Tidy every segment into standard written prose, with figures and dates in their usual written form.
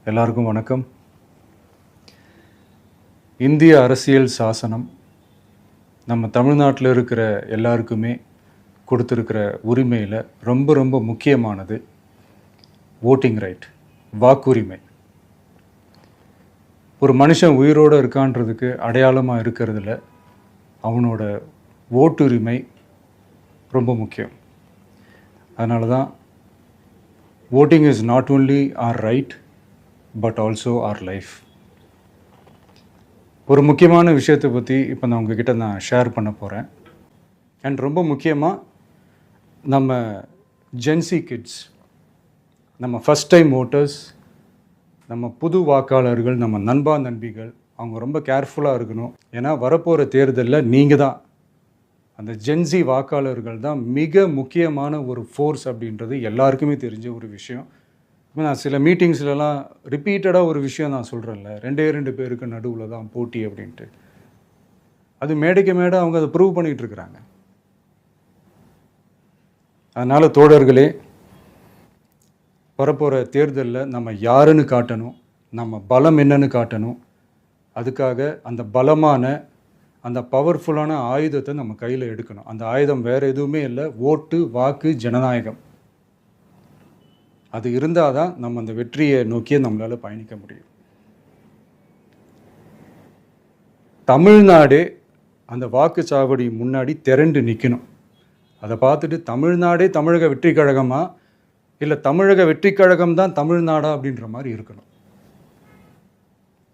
எல்லாருக்கும் வணக்கம். இந்திய அரசியல் சாசனம் நம்ம தமிழ்நாட்டில் இருக்கிற எல்லாருக்குமே கொடுத்துருக்கிற உரிமையில் ரொம்ப ரொம்ப முக்கியமானது ஓட்டிங் ரைட், வாக்குரிமை. ஒரு மனுஷன் உயிரோடு இருக்கான்றதுக்கு அடையாளமாக இருக்கிறதுல அவனோட ஓட்டுரிமை ரொம்ப முக்கியம். அதனால தான் voting is not only our right but also our life. ஒரு முக்கியமான விஷயத்தை பற்றி இப்போ நான் உங்ககிட்ட ஷேர் பண்ண போகிறேன். அண்ட் ரொம்ப முக்கியமாக நம்ம ஜென்சி கிட்ஸ், நம்ம ஃபஸ்ட் டைம் ஓட்டர்ஸ், நம்ம புது வாக்காளர்கள், நம்ம நண்பா நண்பிகள், அவங்க ரொம்ப கேர்ஃபுல்லாக இருக்கணும். ஏன்னா வரப்போகிற தேர்தலில் நீங்கள் தான், அந்த ஜென்சி வாக்காளர்கள் தான் மிக முக்கியமான ஒரு ஃபோர்ஸ் அப்படின்றது எல்லாருக்குமே தெரிஞ்ச ஒரு விஷயம். இப்போ நான் சில மீட்டிங்ஸ்லலாம் ரிப்பீட்டடாக ஒரு விஷயம் நான் சொல்கிறேன்ல, ரெண்டு பேருக்கு நடுவில் தான் போட்டி அப்படின்ட்டு. அது மேடைக்கு மேடை அவங்க அதை ப்ரூவ் பண்ணிகிட்டு இருக்கிறாங்க. அதனால் தோழர்களே, வரப்போகிற தேர்தலில் நம்ம யாருன்னு காட்டணும், நம்ம பலம் என்னன்னு காட்டணும். அதுக்காக அந்த பலமான, அந்த பவர்ஃபுல்லான ஆயுதத்தை நம்ம கையில் எடுக்கணும். அந்த ஆயுதம் வேறு எதுவுமே இல்லை, ஓட்டு, வாக்கு, ஜனநாயகம். அது இருந்தால் தான் நம்ம அந்த வெற்றியை நோக்கியே நம்மளால் பயணிக்க முடியும். தமிழ்நாடே அந்த வாக்குச்சாவடி முன்னாடி திரண்டு நிற்கணும். அதை பார்த்துட்டு தமிழ்நாடே தமிழக வெற்றி கழகமா, இல்லை தமிழக வெற்றி கழகம் தான் தமிழ்நாடா அப்படின்ற மாதிரி இருக்கணும்.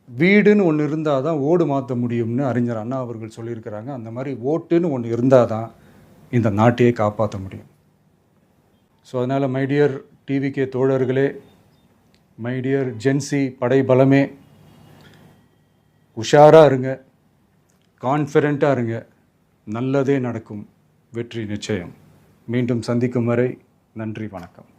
வீடுன்னு ஒன்று இருந்தால் தான் ஓடு மாற்ற முடியும்னு அறிஞர் அண்ணா அவர்கள் சொல்லியிருக்கிறாங்க. அந்த மாதிரி ஓட்டுன்னு ஒன்று இருந்தால் தான் இந்த நாட்டையே காப்பாற்ற முடியும். ஸோ அதனால் மை டியர் டிவிகே தோழர்களே, மை டியர் ஜென்சி படை பலமே, உஷாராக இருங்க, கான்ஃபிடெண்ட்டாக இருங்க. நல்லதே நடக்கும், வெற்றி நிச்சயம். மீண்டும் சந்திக்கும் வரை நன்றி, வணக்கம்.